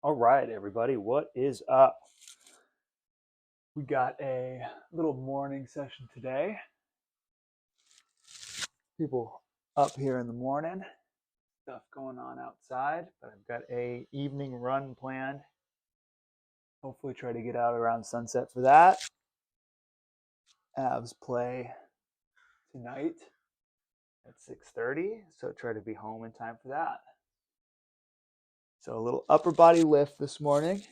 All right, everybody, what is up? We got a little morning session today. People up here in the morning, stuff going on outside, but I've got a evening run planned. Hopefully try to get out around sunset for that. Avs play tonight at 6:30, so try to be home in time for that. So a little upper body lift this morning.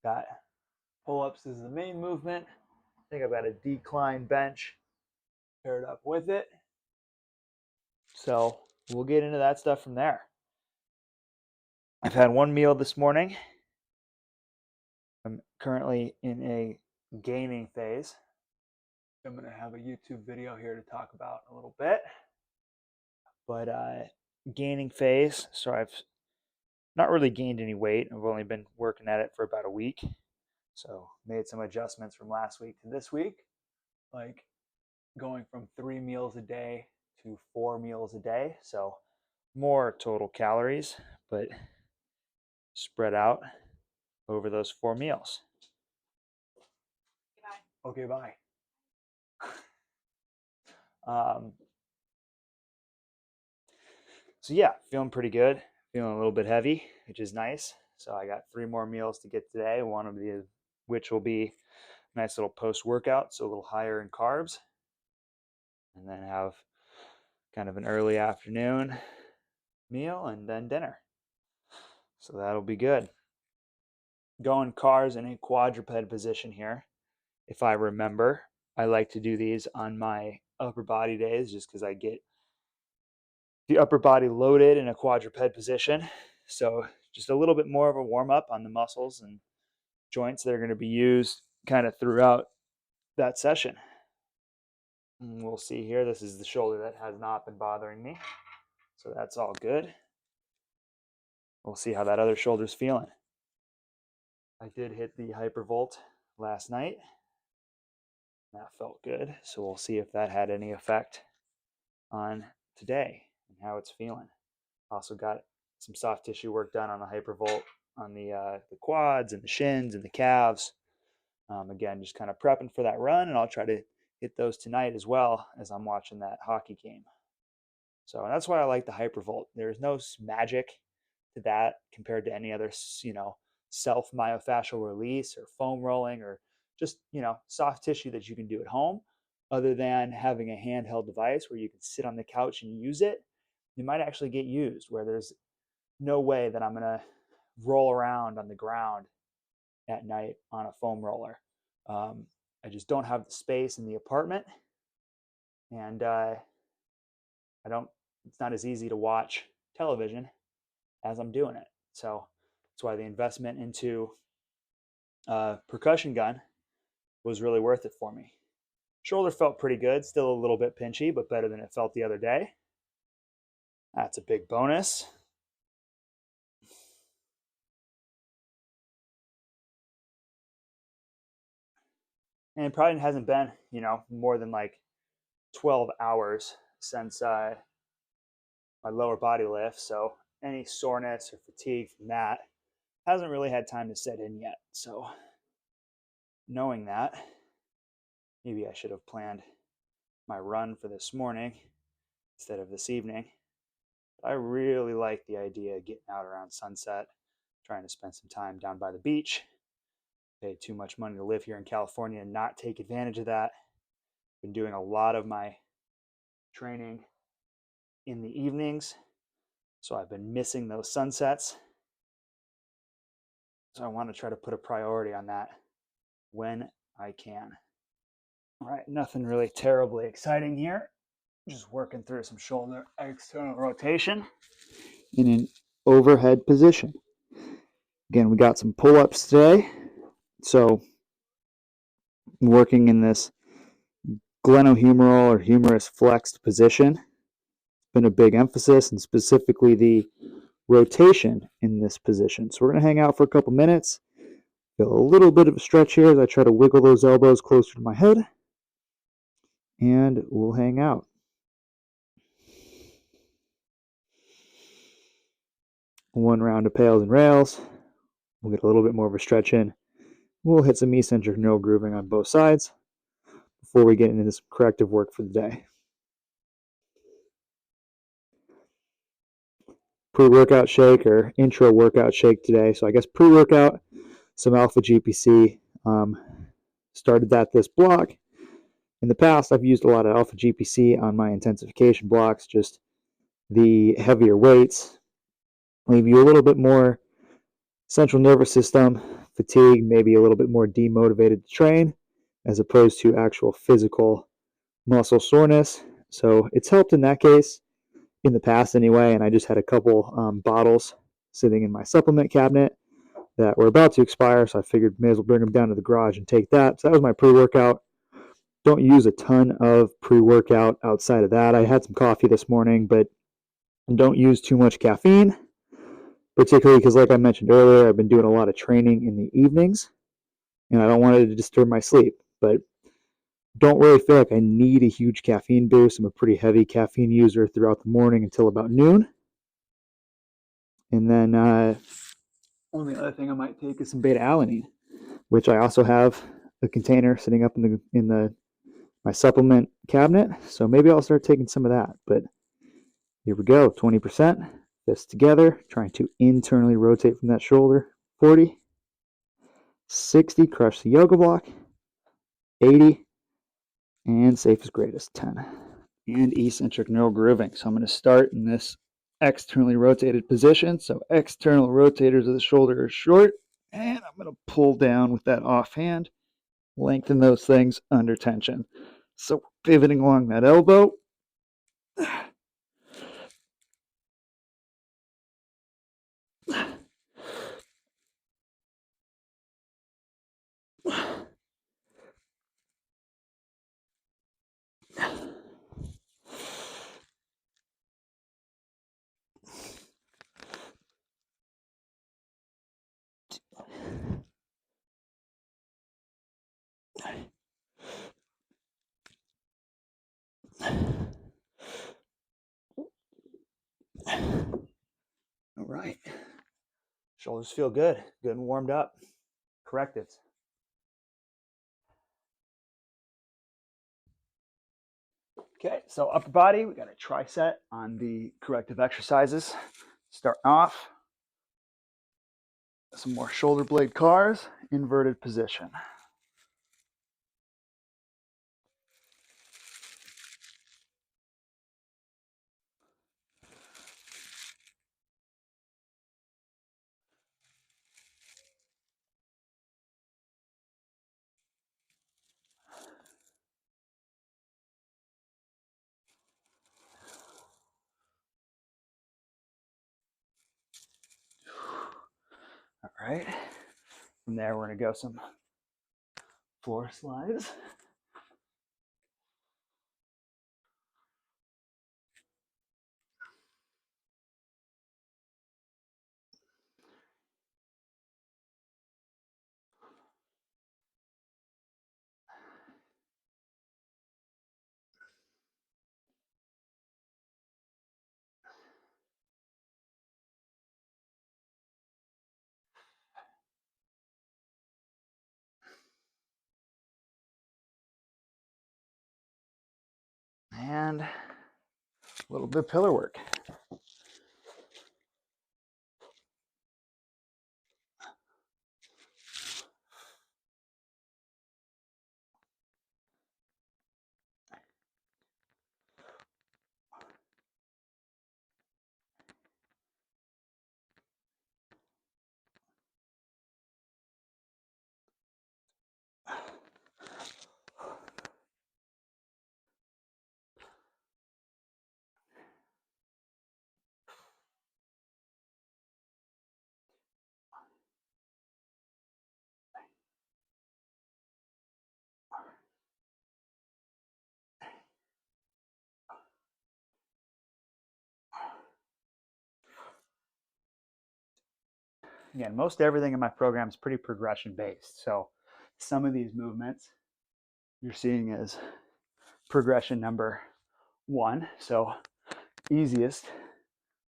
Got pull-ups as the main movement. I think I've got a decline bench paired up with it. So we'll get into that stuff from there. I've had one meal this morning. I'm currently in a gaining phase. I'm going to have a YouTube video here to talk about a little bit. But gaining phase, so I've not really gained any weight. I've only been working at it for about a week. So made some adjustments from last week to this week, like going from 3 meals a day to 4 meals a day. So more total calories, but spread out over those 4 meals. Okay, bye. So yeah, feeling pretty good. Feeling a little bit heavy, which is nice. So I got 3 more meals to get today. One of the which will be a nice little post-workout, so a little higher in carbs, and then have kind of an early afternoon meal and then dinner. So that'll be good. Going cars in a quadruped position here. If I remember, I like to do these on my upper body days just because I get the upper body loaded in a quadruped position. So just a little bit more of a warm up on the muscles and joints that are going to be used kind of throughout that session. And we'll see here. This is the shoulder that has not been bothering me. So that's all good. We'll see how that other shoulder's feeling. I did hit the hypervolt last night. That felt good. So we'll see if that had any effect on today and how it's feeling. Also got some soft tissue work done on the hypervolt on the quads and the shins and the calves. Again, just kind of prepping for that run, and I'll try to hit those tonight as well as I'm watching that hockey game. So that's why I like the hypervolt. There's no magic to that compared to any other, self myofascial release or foam rolling or just, soft tissue that you can do at home, other than having a handheld device where you can sit on the couch and use it. It might actually get used where there's no way that I'm going to roll around on the ground at night on a foam roller. I just don't have the space in the apartment, and it's not as easy to watch television as I'm doing it. So that's why the investment into a percussion gun was really worth it for me. Shoulder felt pretty good, still a little bit pinchy, but better than it felt the other day. That's a big bonus. And it probably hasn't been, more than like 12 hours since my lower body lift. So any soreness or fatigue from that hasn't really had time to set in yet. So knowing that, maybe I should have planned my run for this morning instead of this evening. But I really like the idea of getting out around sunset, trying to spend some time down by the beach. Pay too much money to live here in California and not take advantage of that. Been doing a lot of my training in the evenings, so I've been missing those sunsets. So I want to try to put a priority on that when I can. All right, nothing really terribly exciting here. Just working through some shoulder external rotation in an overhead position. Again, we got some pull-ups today. So working in this glenohumeral or humerus flexed position. It's been a big emphasis, and specifically the rotation in this position. So we're going to hang out for a couple minutes. Feel a little bit of a stretch here as I try to wiggle those elbows closer to my head. And we'll hang out. One round of pails and rails. We'll get a little bit more of a stretch in. We'll hit some eccentric neural grooving on both sides before we get into this corrective work for the day. Pre-workout shake or intro workout shake today. So I guess pre-workout, some alpha GPC. Started this block. In the past, I've used a lot of alpha GPC on my intensification blocks, just the heavier weights leave you a little bit more central nervous system fatigue, maybe a little bit more demotivated to train, as opposed to actual physical muscle soreness. So it's helped in that case in the past anyway, and I just had a couple bottles sitting in my supplement cabinet that were about to expire, so I figured may as well bring them down to the garage and take that. So that was my pre-workout. Don't use a ton of pre-workout outside of that. I had some coffee this morning, but don't use too much caffeine, particularly because, like I mentioned earlier, I've been doing a lot of training in the evenings, and I don't want it to disturb my sleep. But don't really feel like I need a huge caffeine boost. I'm a pretty heavy caffeine user throughout the morning until about noon. And then only other thing I might take is some beta alanine, which I also have a container sitting up in my supplement cabinet. So maybe I'll start taking some of that. But here we go, 20%. Fists together, trying to internally rotate from that shoulder. 40, 60, crush the yoga block. 80, and safe as greatest, 10. And eccentric neural grooving. So I'm going to start in this externally rotated position. So external rotators of the shoulder are short, and I'm going to pull down with that offhand, lengthen those things under tension. So pivoting along that elbow. All right. Shoulders feel good, good and warmed up. Correctives. Okay, so upper body, we got a tricep on the corrective exercises. Starting off, some more shoulder blade cars, inverted position. All right, from there we're gonna go some floor slides. And a little bit of pillar work. Again, most everything in my program is pretty progression based. So some of these movements you're seeing as progression number 1. So easiest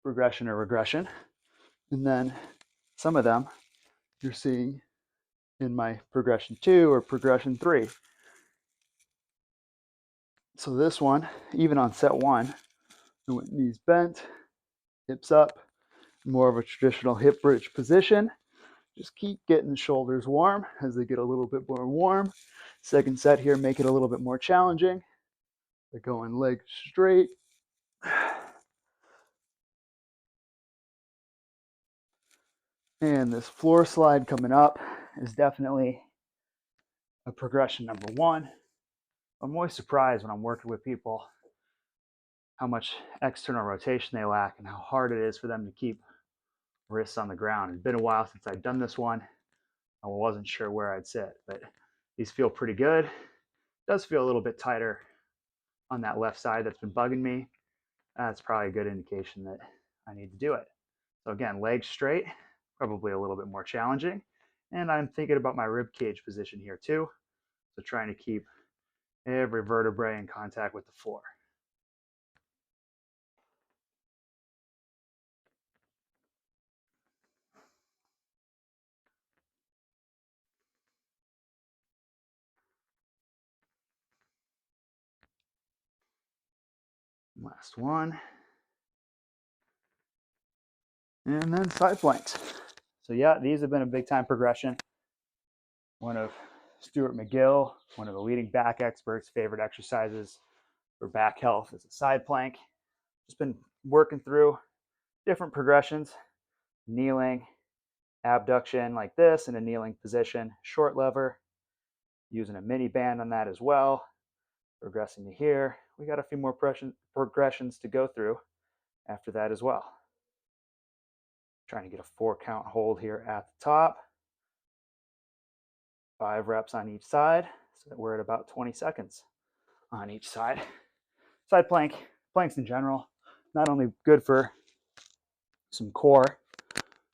progression or regression. And then some of them you're seeing in my progression 2 or progression 3. So this one, even on set 1, I went knees bent, hips up, more of a traditional hip bridge position. Just keep getting the shoulders warm. As they get a little bit more warm, second set here, make it a little bit more challenging. They're going legs straight. And this floor slide coming up is definitely a progression number 1. I'm always surprised when I'm working with people how much external rotation they lack and how hard it is for them to keep wrists on the ground. It's been a while since I'd done this one. I wasn't sure where I'd sit, but these feel pretty good. It does feel a little bit tighter on that left side that's been bugging me. That's probably a good indication that I need to do it. So again, legs straight, probably a little bit more challenging. And I'm thinking about my rib cage position here too. So trying to keep every vertebrae in contact with the floor. Last one. And then side planks. So yeah, these have been a big time progression. One of Stuart McGill, one of the leading back experts' favorite exercises for back health is a side plank. Just been working through different progressions, kneeling, abduction like this in a kneeling position, short lever, using a mini band on that as well, progressing to here. We got a few more progressions to go through after that as well. Trying to get a 4 count hold here at the top. 5 reps on each side, so that we're at about 20 seconds on each side. Side plank, planks in general, not only good for some core,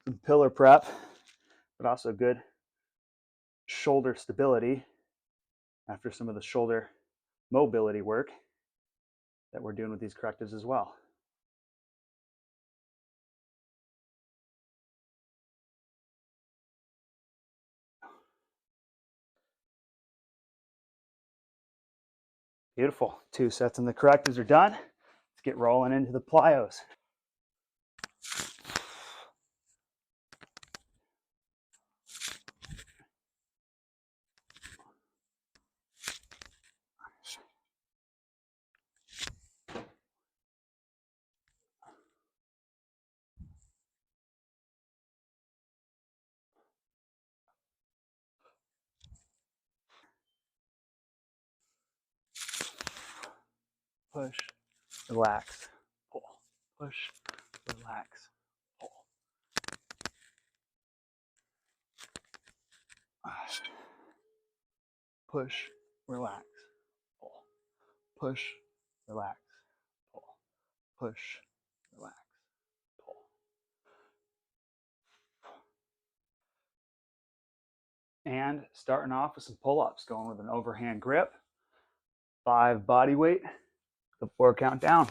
some pillar prep, but also good shoulder stability after some of the shoulder mobility work that we're doing with these correctives as well. Beautiful. 2 sets on the correctives are done. Let's get rolling into the plyos. Push, relax, pull. Push, relax, pull. Push, relax, pull. Push, relax, pull. Push, relax, pull. And starting off with some pull-ups, going with an overhand grip, 5 body weight, the 4 count down.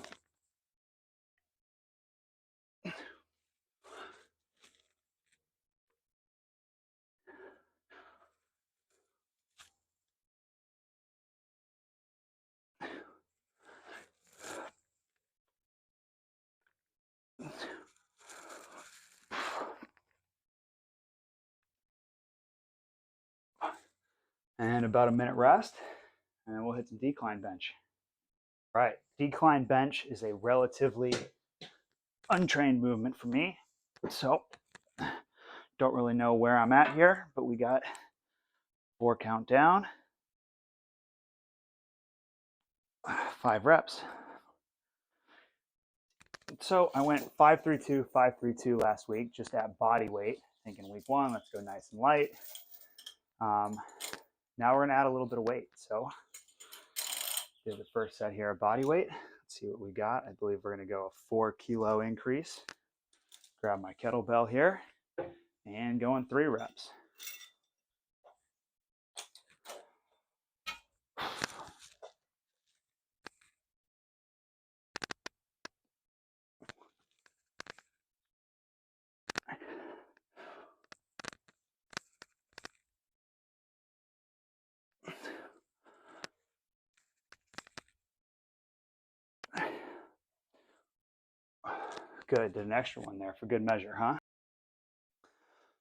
And about a minute rest, and we'll hit some decline bench. All right, decline bench is a relatively untrained movement for me, so don't really know where I'm at here, but we got 4 count down, 5 reps. So I went 5-3-2, 5-3-2 last week, just at body weight. Thinking week 1, let's go nice and light. Now we're gonna add a little bit of weight. So do the first set here of body weight. Let's see what we got. I believe we're gonna go a 4 kilo increase. Grab my kettlebell here and go in 3 reps. good. Did an extra one there for good measure, huh?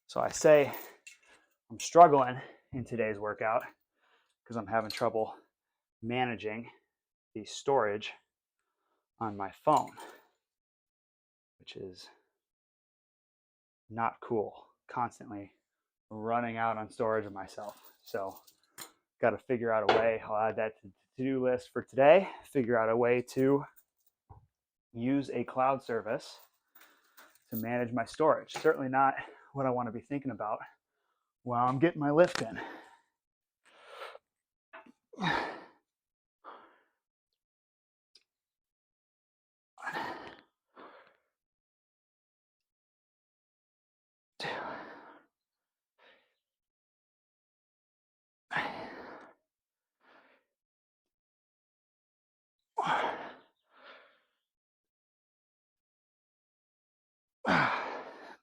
So I say I'm struggling in today's workout because I'm having trouble managing the storage on my phone, which is not cool. Constantly running out on storage of myself. So got to figure out a way. I'll add that to the to-do list for today. Figure out a way to use a cloud service to manage my storage. Certainly not what I want to be thinking about while I'm getting my lift in.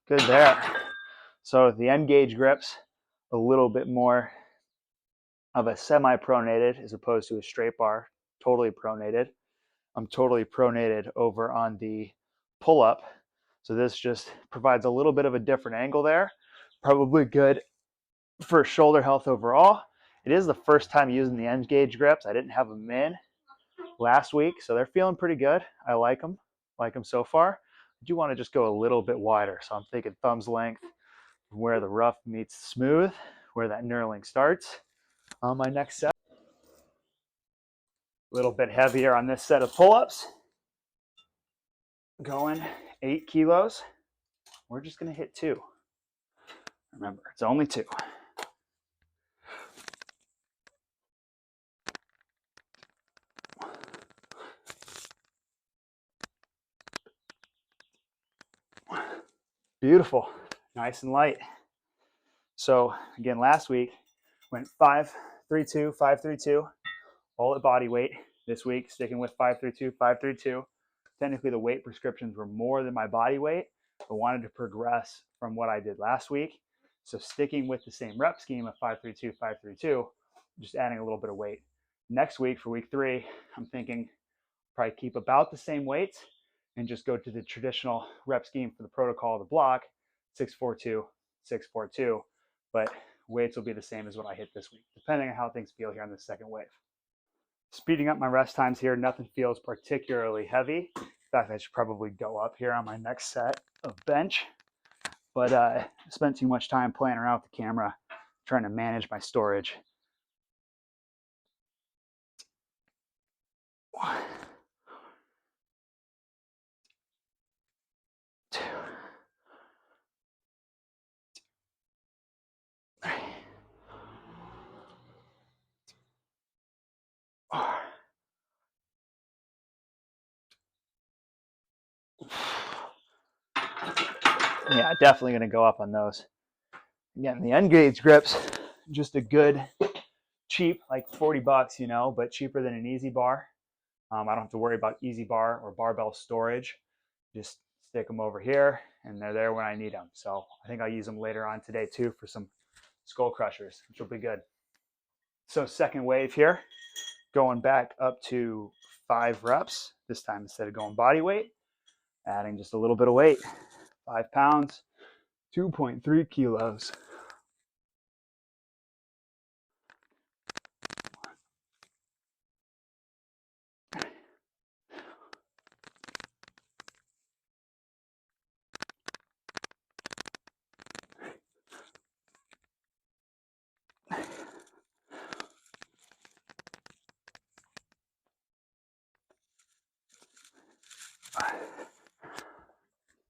Good there. So the end gauge grips a little bit more of a semi-pronated as opposed to a straight bar, totally pronated. I'm totally pronated over on the pull-up. So this just provides a little bit of a different angle there. Probably good for shoulder health overall. It is the first time using the end gauge grips. I didn't have them in last week, so they're feeling pretty good. I like them so far. I do want to just go a little bit wider. So I'm thinking thumbs length from where the rough meets smooth, where that knurling starts on my next set. A little bit heavier on this set of pull-ups. Going 8 kilos. We're just going to hit 2. Remember, it's only 2. Beautiful. Nice and light. So again, last week went 5-3-2, 5-3-2, all at body weight. This week, sticking with 5-3-2, 5-3-2. Technically, the weight prescriptions were more than my body weight, but wanted to progress from what I did last week. So sticking with the same rep scheme of 5-3-2, 5-3-2, just adding a little bit of weight. Next week for week 3, I'm thinking probably keep about the same weights and just go to the traditional rep scheme for the protocol of the block, 6-4-2, 6-4-2. But weights will be the same as what I hit this week, depending on how things feel here on the second wave. Speeding up my rest times here, nothing feels particularly heavy. In fact, I should probably go up here on my next set of bench. But I spent too much time playing around with the camera, trying to manage my storage. One, 2, 3, 4. Yeah, definitely going to go up on those. Again, the end gauge grips, just a good, cheap, like $40, you know, but cheaper than an easy bar. I don't have to worry about easy bar or barbell storage. Just stick them over here and they're there when I need them. So I think I'll use them later on today too for some skull crushers, which will be good. So second wave here, going back up to 5 reps. This time instead of going body weight, adding just a little bit of weight. 5 pounds, 2.3 kilos.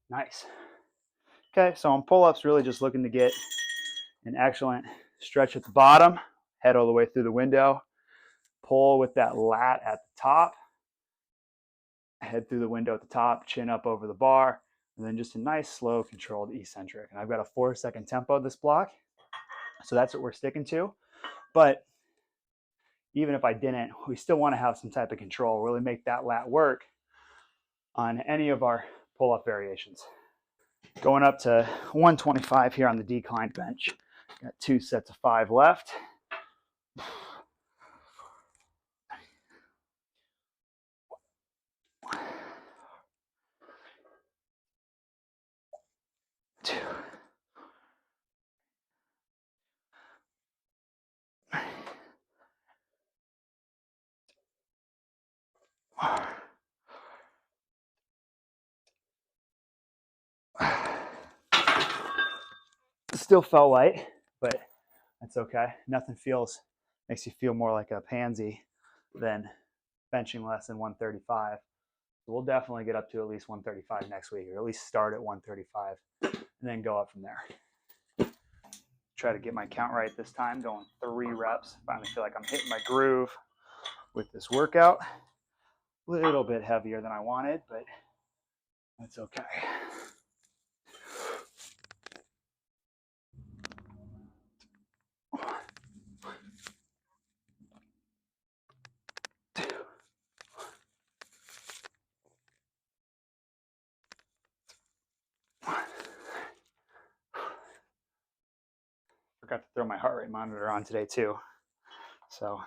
Nice. Okay, so on pull-ups, really just looking to get an excellent stretch at the bottom, head all the way through the window, pull with that lat at the top, head through the window at the top, chin up over the bar, and then just a nice, slow, controlled eccentric. And I've got a 4-second tempo this block, so that's what we're sticking to. But even if I didn't, we still want to have some type of control, really make that lat work on any of our pull-up variations. Going up to 125 here on the decline bench. Got 2 sets of 5 left. Still felt light, but that's okay. Nothing makes you feel more like a pansy than benching less than 135. So we'll definitely get up to at least 135 next week, or at least start at 135 and then go up from there. Try to get my count right this time, going 3 reps. Finally feel like I'm hitting my groove with this workout. A little bit heavier than I wanted, but that's okay. Forgot to throw my heart rate monitor on today too. So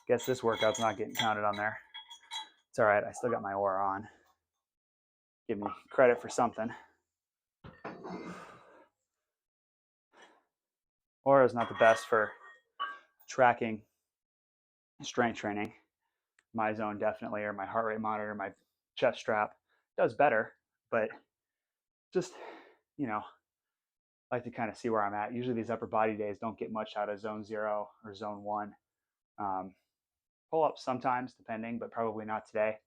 guess this workout's not getting counted on there. It's all right. I still got my aura on. Give me credit for something. Aura is not the best for tracking strength training. My zone definitely, or my heart rate monitor, my chest strap does better, but just, like to kind of see where I'm at. Usually these upper body days don't get much out of zone 0 or zone 1. Pull ups sometimes, depending, but probably not today.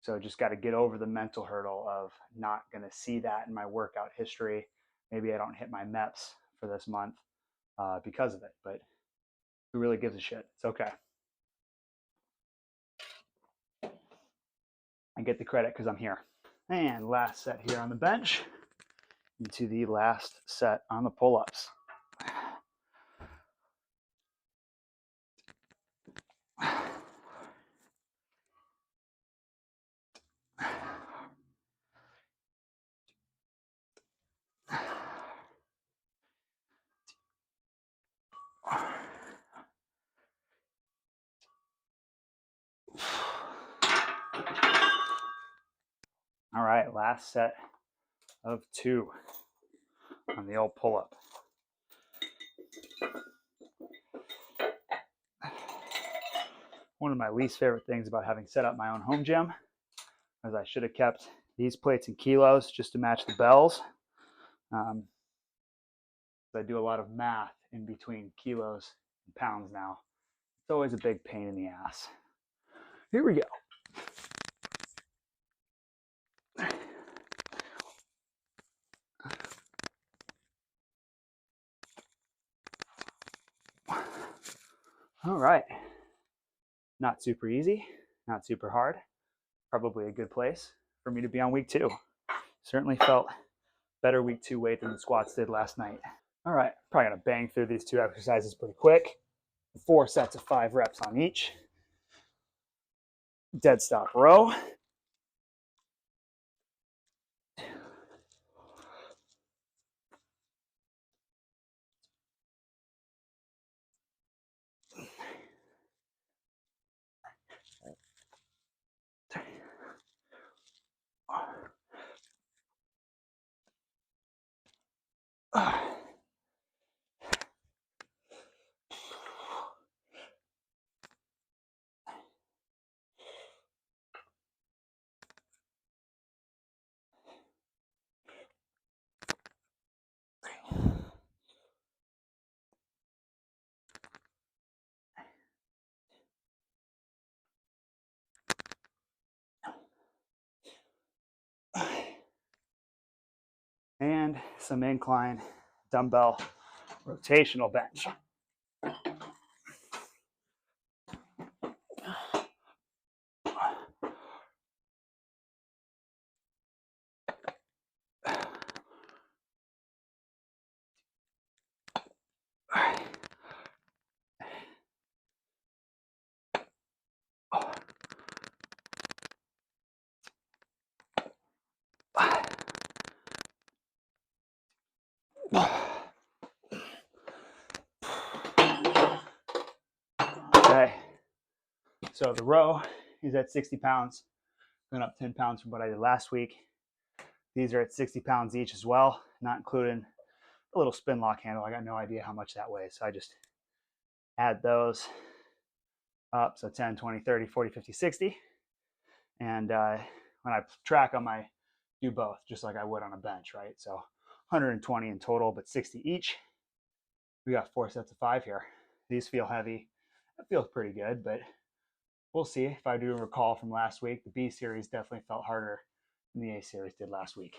So just got to get over the mental hurdle of not going to see that in my workout history. Maybe I don't hit my MEPs for this month because of it, but who really gives a shit? It's okay. I get the credit because I'm here. And last set here on the bench into the last set on the pull-ups. All right, last set of 2 on the old pull-up. One of my least favorite things about having set up my own home gym is I should have kept these plates in kilos just to match the bells. I do a lot of math in between kilos and pounds now. It's always a big pain in the ass. Here we go. All right. Not super easy, not super hard. Probably a good place for me to be on week 2. Certainly felt better week 2 weight than the squats did last night. All right, probably gonna bang through these 2 exercises pretty quick. 4 sets of 5 reps on each. Dead stop row. And some incline dumbbell rotational bench. Okay, so the row is at 60 pounds, going up 10 pounds from what I did last week. These are at 60 pounds each as well, not including a little spin lock handle. I got no idea how much that weighs, so I just add those up. So 10, 20, 30, 40, 50, 60. And when I track on my do both, just like I would on a bench, right? So 120 in total, but 60 each. We got 4 sets of 5 here. These feel heavy. It feels pretty good, but we'll see. If I do recall from last week, the B series definitely felt harder than the A series did last week.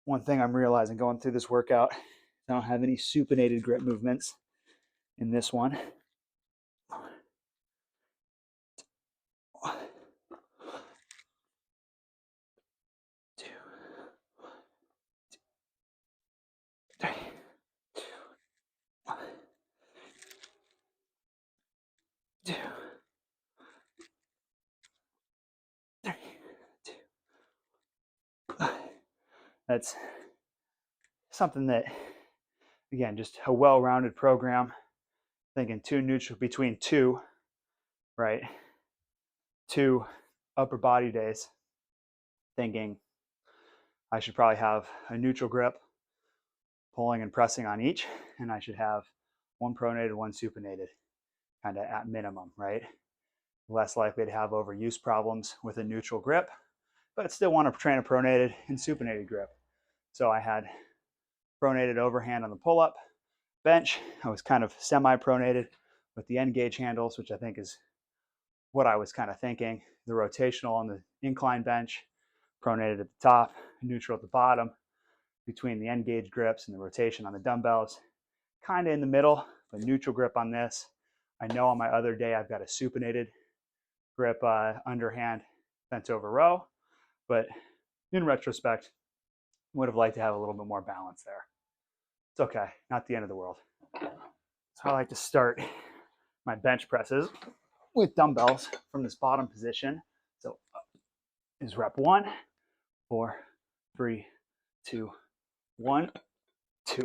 One thing I'm realizing going through this workout, I don't have any supinated grip movements in this one. That's something that, again, just a well-rounded program. Thinking two neutral between two, right? 2 upper body days. Thinking I should probably have a neutral grip, pulling and pressing on each, and I should have 1 pronated, 1 supinated, kind of at minimum, right? Less likely to have overuse problems with a neutral grip, but still want to train a pronated and supinated grip. So I had pronated overhand on the pull-up bench. I was kind of semi-pronated with the end gauge handles, which I think is what I was kind of thinking. The rotational on the incline bench, pronated at the top, neutral at the bottom, between the end gauge grips and the rotation on the dumbbells. Kind of in the middle, but neutral grip on this. I know on my other day I've got a supinated grip underhand bent over row, but in retrospect, would have liked to have a little bit more balance there. It's okay, not the end of the world. So I like to start my bench presses with dumbbells from this bottom position. So is rep 1, 4, 3, 2, 1, 2.